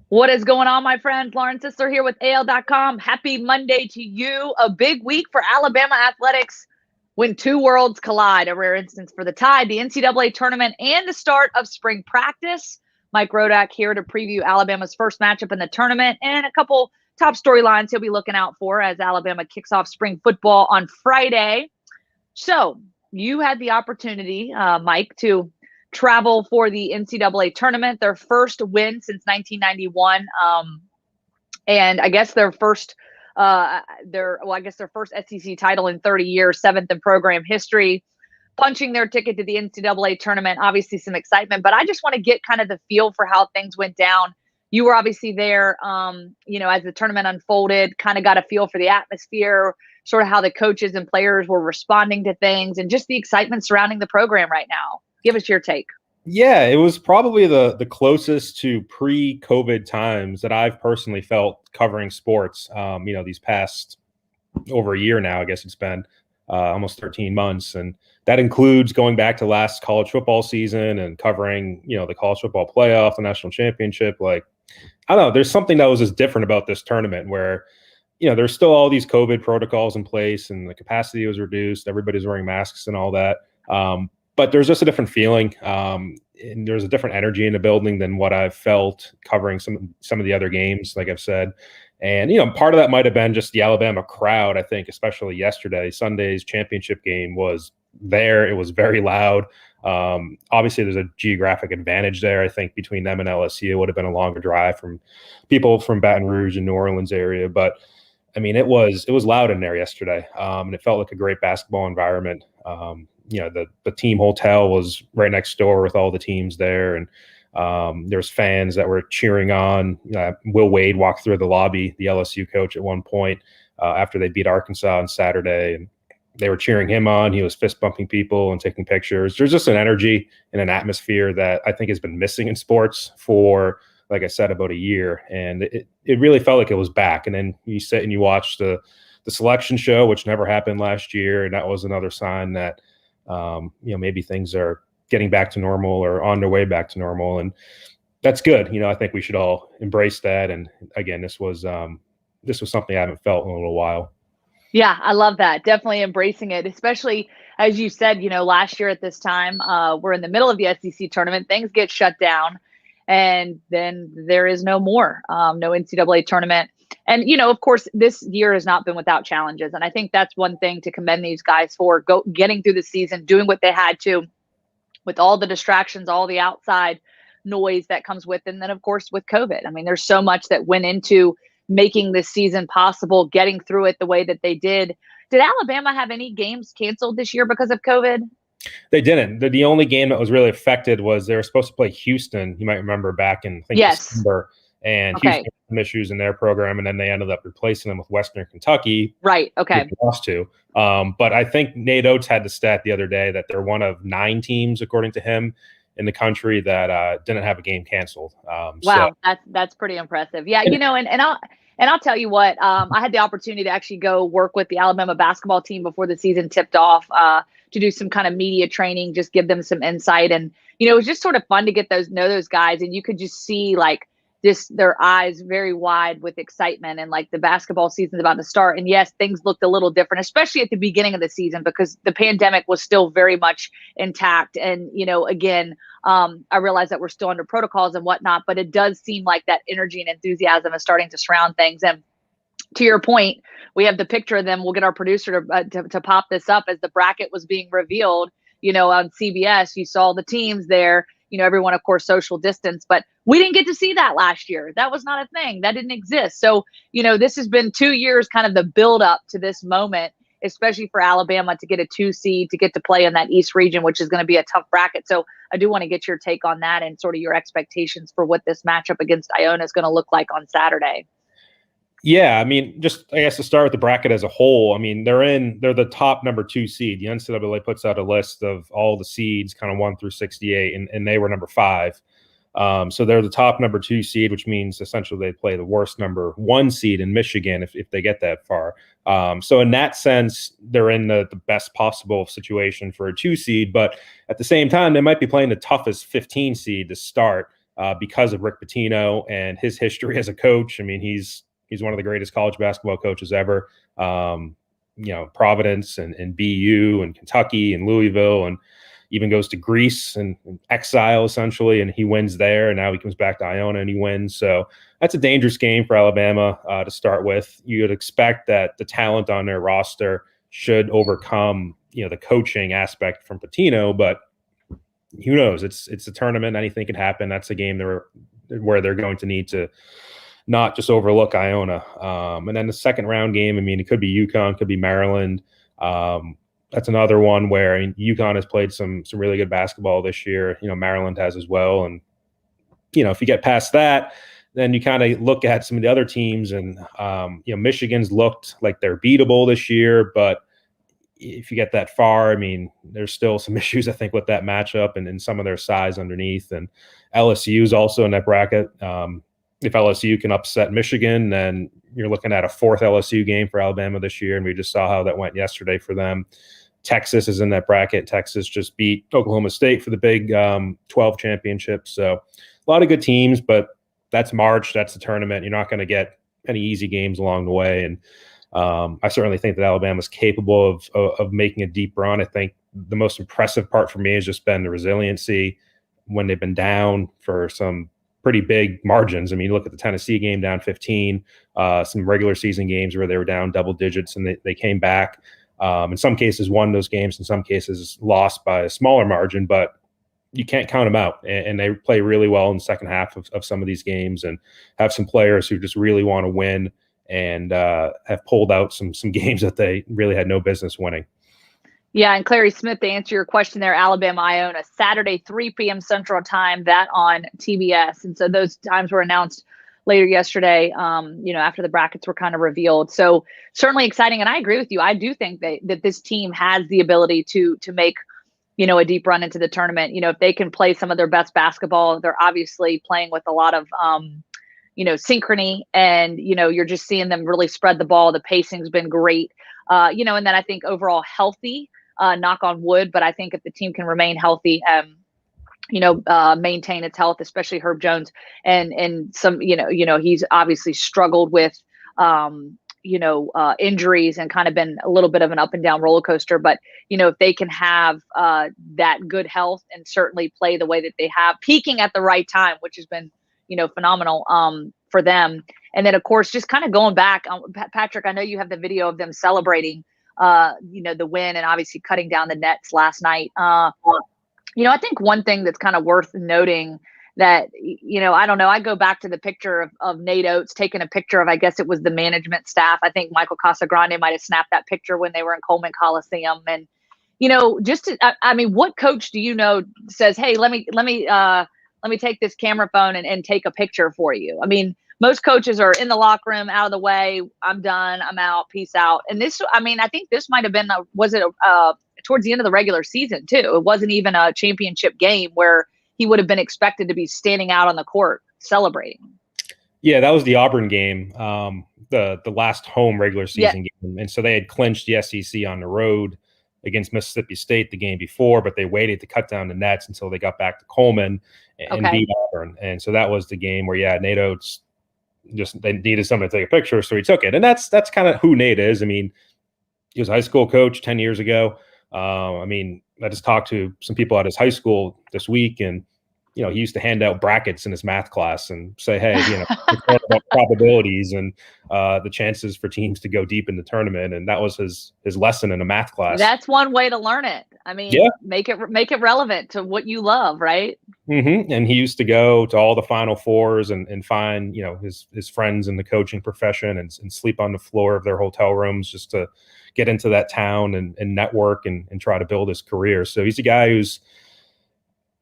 What is going on, my friends? Lauren Sisler here with AL.com. Happy Monday to you. A big week for Alabama athletics when two worlds collide. A rare instance for the Tide, the NCAA Tournament, and the start of spring practice. Mike Rodak here to preview Alabama's first matchup in the tournament and a couple top storylines he'll be looking out for as Alabama kicks off spring football on Friday. So you had the opportunity, Mike, to travel for the NCAA tournament, their first win since 1991. And I guess their first SEC title in 30 years, seventh in program history, punching their ticket to the NCAA tournament. Obviously some excitement, but I just want to get kind of the feel for how things went down. You were obviously there, as the tournament unfolded, kind of got a feel for the atmosphere, sort of how the coaches and players were responding to things, and just the excitement surrounding the program right now. Give us your take. Yeah, it was probably the closest to pre-COVID times that I've personally felt covering sports. These past over a year now, I guess it's been almost 13 months. And that includes going back to last college football season and covering, the college football playoff, the national championship. Like, I don't know, there's something that was just different about this tournament where, there's still all these COVID protocols in place and the capacity was reduced. Everybody's wearing masks and all that. But there's just a different feeling, and there's a different energy in the building than what I've felt covering some of the other games, like I've said. And, part of that might have been just the Alabama crowd, I think, especially yesterday. Sunday's championship game was there. It was very loud. Obviously, there's a geographic advantage there, I think, between them and LSU. It would have been a longer drive from people from Baton Rouge and New Orleans area. But, I mean, it was loud in there yesterday, and it felt like a great basketball environment. The team hotel was right next door with all the teams there. And there's fans that were cheering on. Will Wade walked through the lobby, the LSU coach, at one point after they beat Arkansas on Saturday. And they were cheering him on. He was fist bumping people and taking pictures. There's just an energy and an atmosphere that I think has been missing in sports for, like I said, about a year. And it really felt like it was back. And then you sit and you watch the selection show, which never happened last year. And that was another sign that, maybe things are getting back to normal or on their way back to normal. And that's good. I think we should all embrace that. And again, this was something I haven't felt in a little while. Yeah, I love that. Definitely embracing it, especially as you said, last year at this time, we're in the middle of the SEC tournament. Things get shut down and then there is no more, no NCAA tournament. And, of course, this year has not been without challenges. And I think that's one thing to commend these guys for, getting through the season, doing what they had to with all the distractions, all the outside noise that comes with it. And then, of course, with COVID. I mean, there's so much that went into making this season possible, getting through it the way that they did. Did Alabama have any games canceled this year because of COVID? They didn't. The only game that was really affected was they were supposed to play Houston. You might remember back in, I think, December. And Houston had some issues in their program, and then they ended up replacing them with Western Kentucky. Right, okay. They lost to. But I think Nate Oates had the stat the other day that they're one of 9 teams, according to him, in the country that didn't have a game canceled. Wow, that's pretty impressive. Yeah, and I'll tell you what, I had the opportunity to actually go work with the Alabama basketball team before the season tipped off to do some kind of media training, just give them some insight. And, it was just sort of fun to get know those guys. And you could just see just their eyes very wide with excitement, and the basketball season's about to start. And yes, things looked a little different, especially at the beginning of the season, because the pandemic was still very much intact. And, again, I realize that we're still under protocols and whatnot, but it does seem like that energy and enthusiasm is starting to surround things. And to your point, we have the picture of them. We'll get our producer to pop this up as the bracket was being revealed, on CBS. You saw the teams there, everyone, of course, social distance, but we didn't get to see that last year. That was not a thing. That didn't exist. So, this has been 2 years, kind of the build up to this moment, especially for Alabama to get a 2 seed, to get to play in that East region, which is going to be a tough bracket. So I do want to get your take on that and sort of your expectations for what this matchup against Iona is going to look like on Saturday. Yeah, I mean, just I guess to start with the bracket as a whole, I mean, they're the top number 2 seed. The NCAA puts out a list of all the seeds, kind of 1 through 68, and they were number 5. So they're the top number 2 seed, which means essentially they play the worst number 1 seed in Michigan if they get that far. So in that sense, they're in the best possible situation for a 2 seed. But at the same time, they might be playing the toughest 15 seed to start. because of Rick Pitino and his history as a coach. I mean, he's one of the greatest college basketball coaches ever. Providence and BU and Kentucky and Louisville, and even goes to Greece and exile essentially, and he wins there. And now he comes back to Iona and he wins. So that's a dangerous game for Alabama to start with. You would expect that the talent on their roster should overcome, the coaching aspect from Pitino, but who knows? It's a tournament. Anything can happen. That's a game where they're going to need to not just overlook Iona. And then the second round game, I mean, it could be UConn, could be Maryland. That's another one where UConn has played some really good basketball this year. Maryland has as well. And, if you get past that, then you kind of look at some of the other teams and, Michigan's looked like they're beatable this year, but if you get that far, I mean, there's still some issues, I think, with that matchup and some of their size underneath. And LSU is also in that bracket. If LSU can upset Michigan, then you're looking at a fourth LSU game for Alabama this year, and we just saw how that went yesterday for them. Texas is in that bracket. Texas just beat Oklahoma State for the Big 12 championship. So a lot of good teams, but that's March. That's the tournament. You're not going to get any easy games along the way. And I certainly think that Alabama's capable of making a deep run. I think the most impressive part for me has just been the resiliency when they've been down for some pretty big margins. I mean, you look at the Tennessee game down 15, some regular season games where they were down double digits and they came back. In some cases won those games, in some cases lost by a smaller margin, but you can't count them out. And they play really well in the second half of some of these games and have some players who just really want to win and have pulled out some games that they really had no business winning. Yeah, and Clary Smith, to answer your question there, Alabama, Iona, Saturday, 3 p.m. Central Time, that on TBS. And so those times were announced later yesterday, after the brackets were kind of revealed. So certainly exciting. And I agree with you. I do think that this team has the ability to make, a deep run into the tournament. If they can play some of their best basketball, they're obviously playing with a lot of, synchrony, and, you're just seeing them really spread the ball. The pacing's been great, and then I think overall healthy, knock on wood, but I think if the team can remain healthy, maintain its health, especially Herb Jones, and some, he's obviously struggled with, injuries and kind of been a little bit of an up and down roller coaster. But, if they can have that good health and certainly play the way that they have, peaking at the right time, which has been, phenomenal for them. And then, of course, just kind of going back, Patrick, I know you have the video of them celebrating, the win and obviously cutting down the nets last night. I think one thing that's kind of worth noting that, I don't know, I go back to the picture of Nate Oats taking a picture of, I guess it was the management staff. I think Michael Casagrande might have snapped that picture when they were in Coleman Coliseum. And, what coach do you know says, hey, let me take this camera phone and take a picture for you? I mean, most coaches are in the locker room, out of the way. I'm done. I'm out. Peace out. And this, I think this might have been, towards the end of the regular season too. It wasn't even a championship game where he would have been expected to be standing out on the court celebrating. Yeah, that was the Auburn game, the last home regular season game. And so they had clinched the SEC on the road against Mississippi State the game before, but they waited to cut down the nets until they got back to Coleman and beat Auburn. And so that was the game where, Nate Oats they needed someone to take a picture, so he took it. And that's kind of who Nate is. I mean, he was a high school coach 10 years ago. I just talked to some people at his high school this week, and he used to hand out brackets in his math class and say, hey, it's all about probabilities and the chances for teams to go deep in the tournament. And that was his lesson in a math class. That's one way to learn it. I mean, make it relevant to what you love, right? Mm-hmm. And he used to go to all the Final Fours and find, his friends in the coaching profession and sleep on the floor of their hotel rooms just to get into that town and network and try to build his career. So he's a guy who's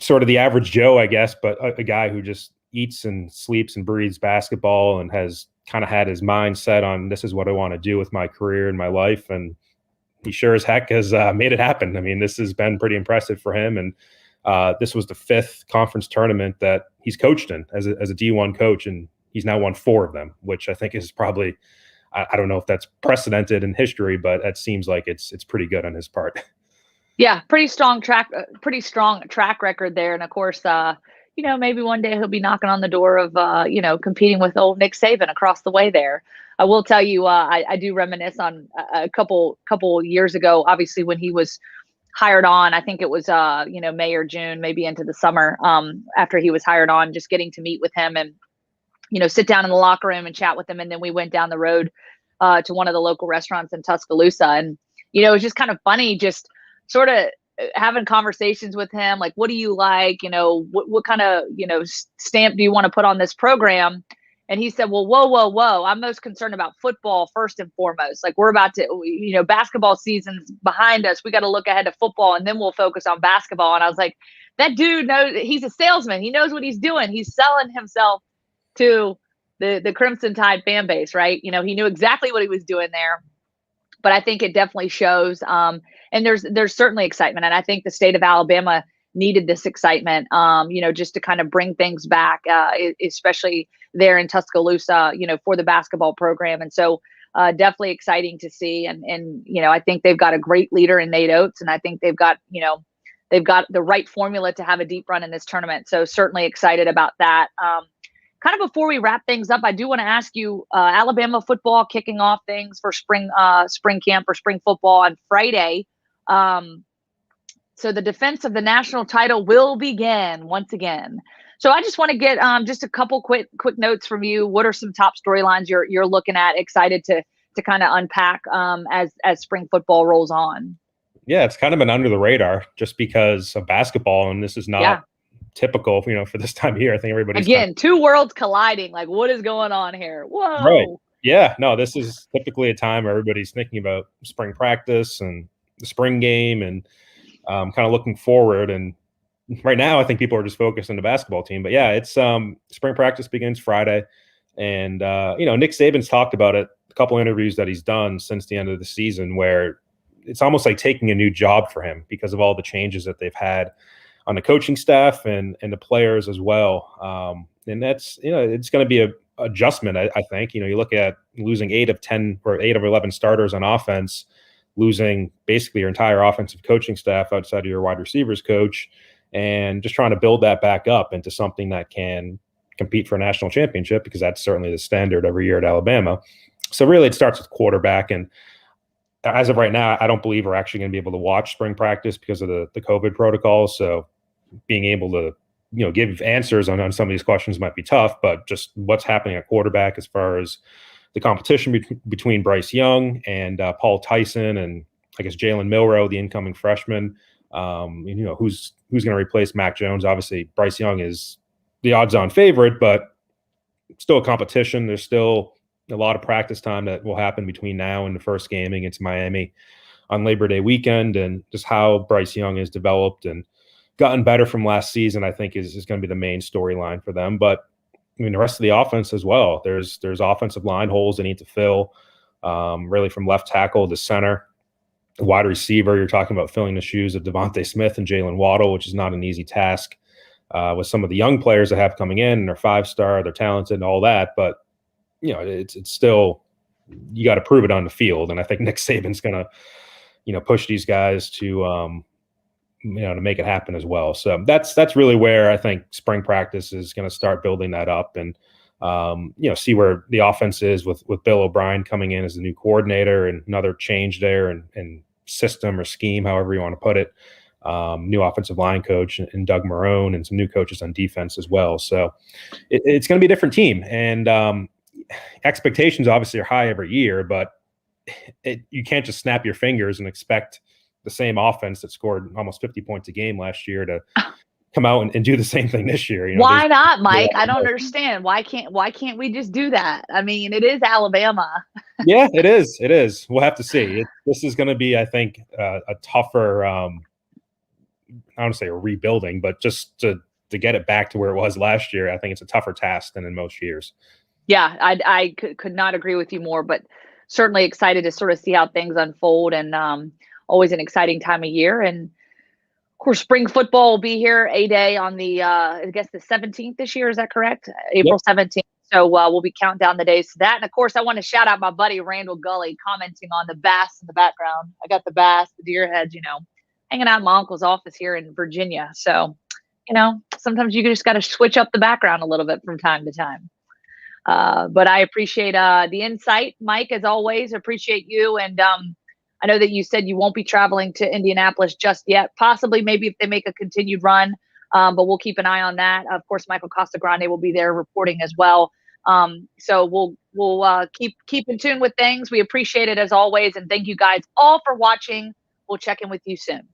sort of the average Joe, I guess, but a guy who just eats and sleeps and breathes basketball and has kind of had his mind set on, this is what I want to do with my career and my life. And he sure as heck has made it happen. I mean, this has been pretty impressive for him. And this was the 5th conference tournament that he's coached in as a D1 coach. And he's now won 4 of them, which I think is probably, I don't know if that's precedented in history, but that seems like it's pretty good on his part. Yeah, pretty strong track record there. And of course, maybe one day he'll be knocking on the door of, competing with old Nick Saban across the way there. I will tell you, I do reminisce on a couple years ago, obviously when he was hired on. I think it was, May or June, maybe into the summer, after he was hired on, just getting to meet with him and, sit down in the locker room and chat with him. And then we went down the road to one of the local restaurants in Tuscaloosa. And, it was just kind of funny, just sort of having conversations with him. Like, what do you like? What kind of, stamp do you want to put on this program? And he said, well, whoa. I'm most concerned about football first and foremost. Like, we're about to, basketball season's behind us. We got to look ahead to football and then we'll focus on basketball. And I was like, that dude knows, he's a salesman. He knows what he's doing. He's selling himself to the Crimson Tide fan base, right? He knew exactly what he was doing there. But I think it definitely shows. And there's certainly excitement. And I think the state of Alabama needed this excitement, just to kind of bring things back, especially there in Tuscaloosa, for the basketball program. And so definitely exciting to see. And I think they've got a great leader in Nate Oats. And I think they've got the right formula to have a deep run in this tournament. So certainly excited about that. Kind of before we wrap things up, I do want to ask you, Alabama football kicking off things for spring camp or spring football on Friday. So the defense of the national title will begin once again. So I just want to get just a couple quick notes from you. What are some top storylines you're looking at, excited to kind of unpack as spring football rolls on? Yeah, it's kind of been under the radar just because of basketball, and this is not typical, for this time of year. I think everybody's two worlds colliding. Like, what is going on here? Whoa. Right. Yeah. No, this is typically a time where everybody's thinking about spring practice and the spring game and kind of looking forward. And right now, I think people are just focused on the basketball team. But yeah, it's spring practice begins Friday, and Nick Saban's talked about it. A couple interviews that he's done since the end of the season, where it's almost like taking a new job for him because of all the changes that they've had on the coaching staff and the players as well. And that's, it's going to be a adjustment, I think. You look at losing 8 of 10 or 8 of 11 starters on offense, losing basically your entire offensive coaching staff outside of your wide receivers coach, and just trying to build that back up into something that can compete for a national championship, because that's certainly the standard every year at Alabama. So really it starts with quarterback. And as of right now, I don't believe we're actually going to be able to watch spring practice because of the COVID protocols. So being able to, give answers on some of these questions might be tough, but just what's happening at quarterback as far as the competition between Bryce Young and Paul Tyson and I guess Jalen Milroe, the incoming freshman, who's going to replace Mac Jones. Obviously, Bryce Young is the odds-on favorite, but still a competition. There's still a lot of practice time that will happen between now and the first game against Miami on Labor Day weekend, and just how Bryce Young has developed and gotten better from last season, I think is going to be the main storyline for them. But I mean, the rest of the offense as well. There's offensive line holes they need to fill, really from left tackle to center. Wide receiver, you're talking about filling the shoes of Devontae Smith and Jalen Waddle, which is not an easy task with some of the young players that have coming in, and they're 5-star, they're talented and all that. But, it's still, you got to prove it on the field. And I think Nick Saban's going to, push these guys to make it happen as well. So that's really where I think spring practice is going to start building that up, and see where the offense is with Bill O'Brien coming in as the new coordinator, and another change there and system or scheme, however you want to put it. New offensive line coach and Doug Marrone, and some new coaches on defense as well. So it's going to be a different team, and expectations obviously are high every year, but you can't just snap your fingers and expect the same offense that scored almost 50 points a game last year to come out and do the same thing this year. Why not, Mike? I don't understand. Why can't we just do that? I mean, it is Alabama. Yeah, it is. It is. We'll have to see. This is going to be, I think, a tougher, I don't want to say a rebuilding, but just to get it back to where it was last year, I think it's a tougher task than in most years. Yeah, I could not agree with you more, but certainly excited to sort of see how things unfold, and always an exciting time of year. And of course, spring football will be here A-Day on the, I guess the 17th this year. Is that correct? April 17th. So we'll be counting down the days to that. And of course, I want to shout out my buddy Randall Gully commenting on the bass in the background. I got the bass, the deer heads, hanging out in my uncle's office here in Virginia. So sometimes you just got to switch up the background a little bit from time to time. But I appreciate the insight, Mike, as always. Appreciate you. And I know that you said you won't be traveling to Indianapolis just yet. Possibly, maybe if they make a continued run, but we'll keep an eye on that. Of course, Michael Casagrande will be there reporting as well. So we'll keep in tune with things. We appreciate it as always, and thank you guys all for watching. We'll check in with you soon.